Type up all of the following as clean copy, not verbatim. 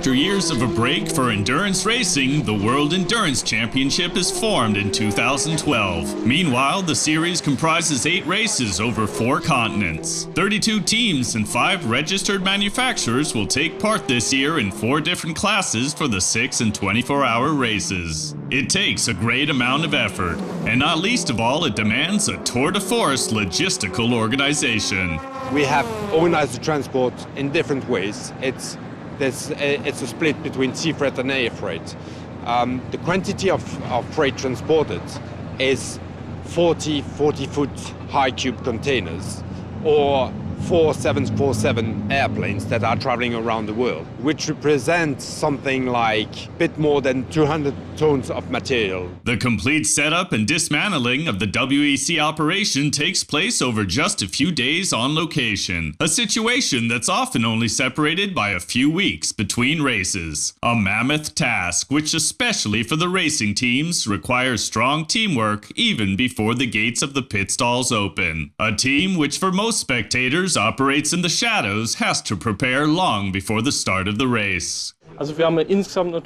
After years of a break for endurance racing, the World Endurance Championship is formed in 2012. Meanwhile, the series comprises 8 races over 4 continents. 32 teams and 5 registered manufacturers will take part this year in 4 different classes for the 6 and 24-hour races. It takes a great amount of effort, and not least of all, it demands a tour de force logistical organization. We have organized the transport in different ways. It's a split between sea freight and air freight. The quantity of freight transported is 40-foot high cube containers, or 4 747 airplanes that are traveling around the world, which represents something like a bit more than 200 tons of material. The complete setup and dismantling of the WEC operation takes place over just a few days on location, a situation that's often only separated by a few weeks between races. A mammoth task, which especially for the racing teams requires strong teamwork even before the gates of the pit stalls open. A team which for most spectators operates in the shadows has to prepare long before the start of the race.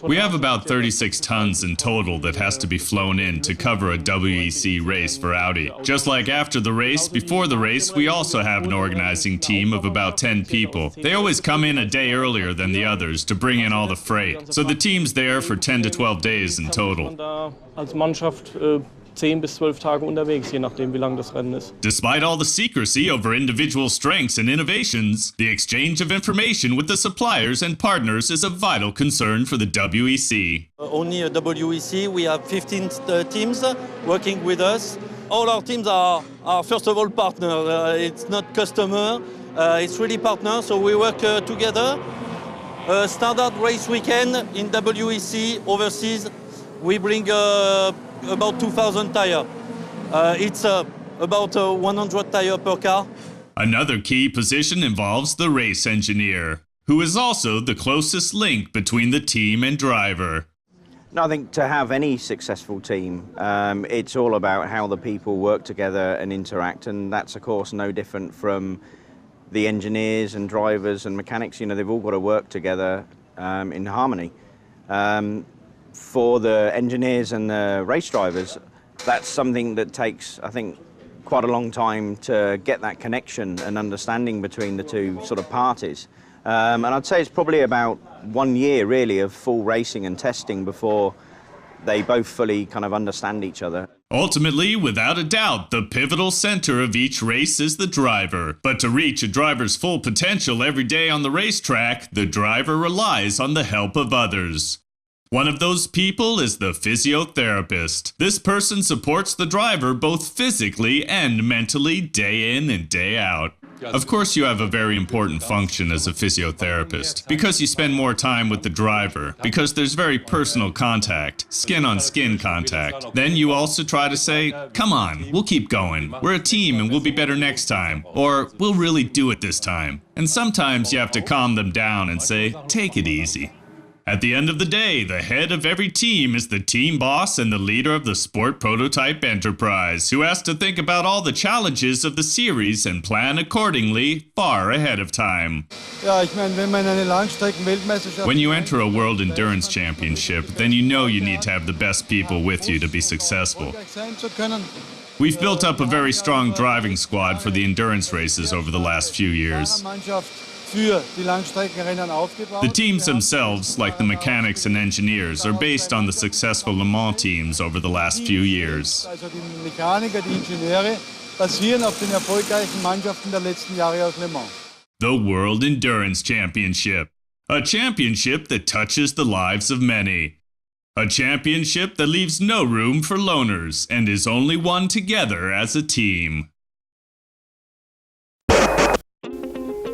We have about 36 tons in total that has to be flown in to cover a WEC race for Audi. Just like after the race, before the race, we also have an organizing team of about 10 people. They always come in a day earlier than the others to bring in all the freight. So the team's there for 10 to 12 days in total. 10 bis 12 Tage unterwegs, je nachdem wie lang das Rennen ist. Despite all the secrecy over individual strengths and innovations, the exchange of information with the suppliers and partners is a vital concern for the WEC. Only a WEC, we have 15 teams working with us. All our teams are first of all partners. It's not customer, it's really partners, so we work together. Standard race weekend in WEC overseas, we bring about 2,000 tires. It's about 100 tires per car. Another key position involves the race engineer, who is also the closest link between the team and driver. I think to have any successful team, it's all about how the people work together and interact, and that's of course no different from the engineers and drivers and mechanics. You know, they've all got to work together in harmony. For the engineers and the race drivers, that's something that takes, I think, quite a long time to get that connection and understanding between the two sort of parties. And I'd say it's probably about 1 year, really, of full racing and testing before they both fully kind of understand each other. Ultimately, without a doubt, the pivotal center of each race is the driver. But to reach a driver's full potential every day on the racetrack, the driver relies on the help of others. One of those people is the physiotherapist. This person supports the driver both physically and mentally day in and day out. Of course, you have a very important function as a physiotherapist, because you spend more time with the driver, because there's very personal contact, skin-on-skin contact. Then you also try to say, come on, we'll keep going. We're a team and we'll be better next time. Or, we'll really do it this time. And sometimes you have to calm them down and say, take it easy. At the end of the day, the head of every team is the team boss and the leader of the sport prototype enterprise, who has to think about all the challenges of the series and plan accordingly far ahead of time. When you enter a World Endurance Championship, then you know you need to have the best people with you to be successful. We've built up a very strong driving squad for the endurance races over the last few years. The teams themselves, like the mechanics and engineers, are based on the successful Le Mans teams over the last few years. The World Endurance Championship. A championship that touches the lives of many. A championship that leaves no room for loners and is only won together as a team.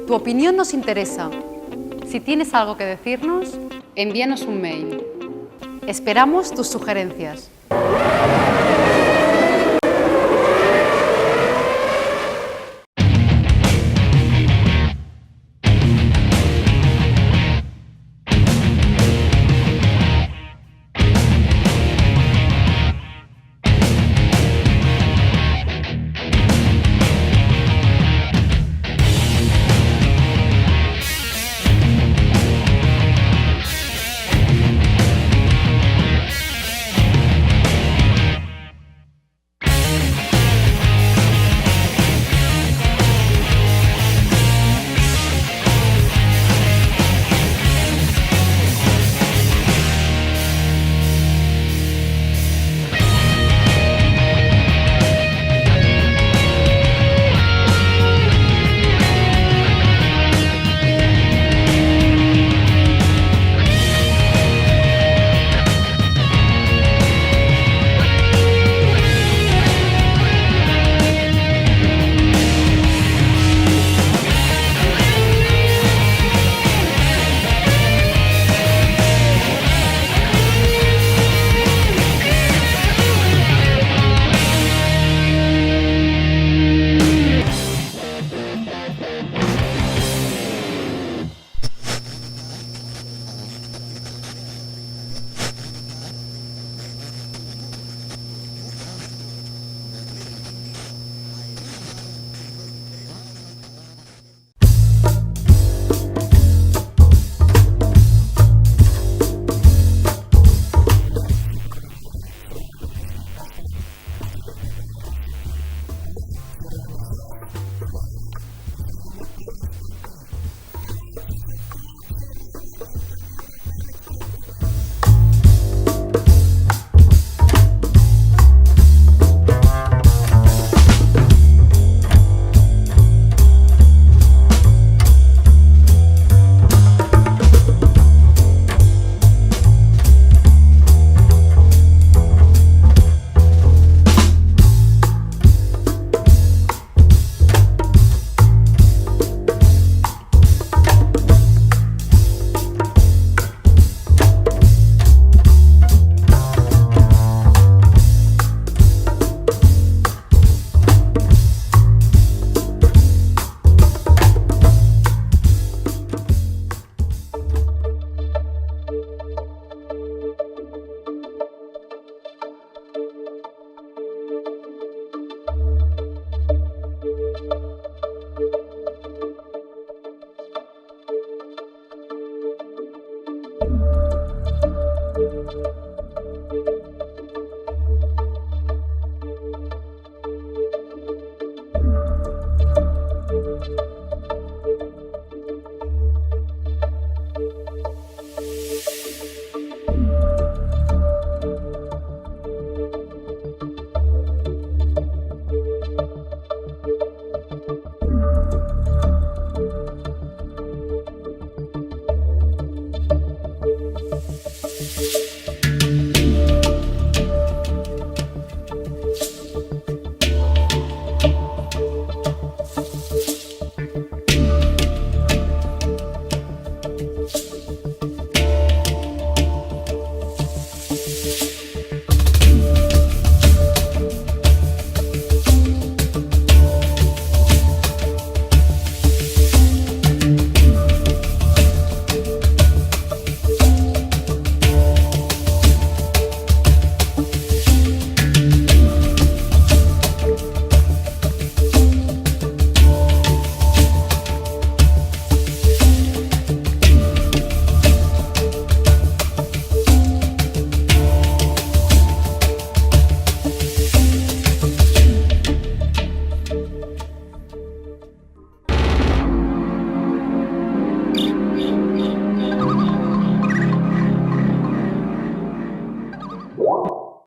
Tu opinión nos interesa. Si tienes algo que decirnos, envíanos un mail. Esperamos tus sugerencias.